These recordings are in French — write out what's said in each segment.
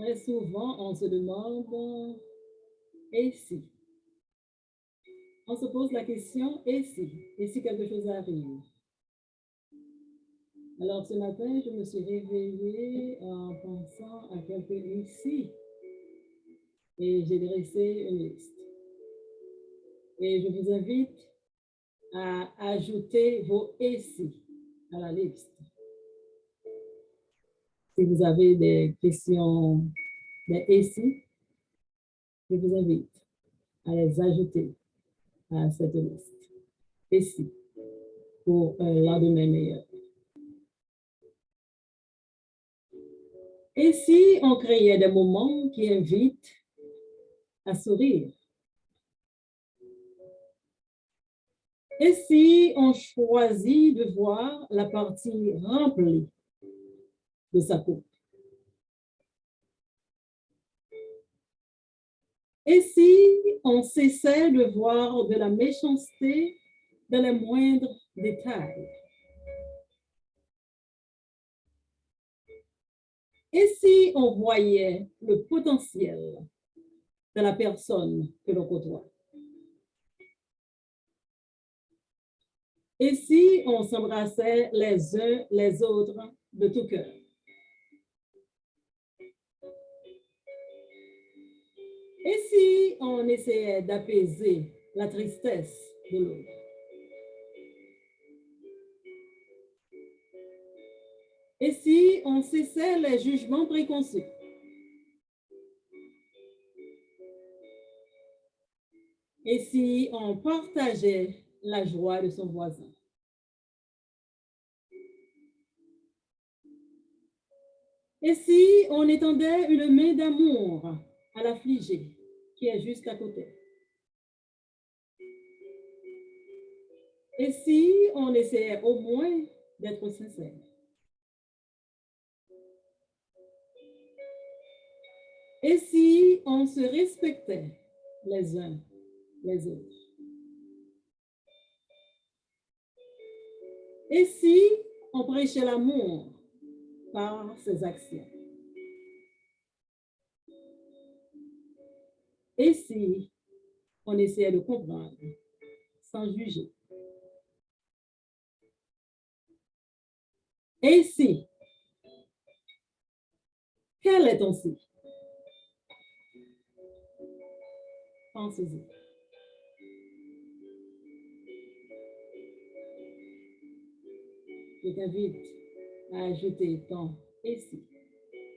Très souvent, on se demande, et si? On se pose la question, et si? Et si quelque chose arrive? Alors ce matin, je me suis réveillée en pensant à quelques ici et j'ai dressé une liste. Et je vous invite à ajouter vos et si à la liste. Si vous avez des questions, des et si, je vous invite à les ajouter à cette liste. Et si, pour un lendemain meilleur. Et si on créait des moments qui invitent à sourire? Et si on choisit de voir la partie remplie de sa coupe? Et si on cessait de voir de la méchanceté dans les moindres détails? Et si on voyait le potentiel de la personne que l'on côtoie? Et si on s'embrassait les uns les autres de tout cœur? Et si on essayait d'apaiser la tristesse de l'autre? Et si on cessait les jugements préconçus? Et si on partageait la joie de son voisin? Et si on étendait une main d'amour à l'affligé qui est juste à côté? Et si on essayait au moins d'être sincère? Et si on se respectait les uns les autres? Et si on prêchait l'amour par ses actions? Et si on essayait de comprendre sans juger? Et si? Quel est ton si? Pensez-y. Je t'invite à ajouter ton et si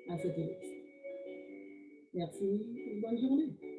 à cette liste. Merci et bonne journée.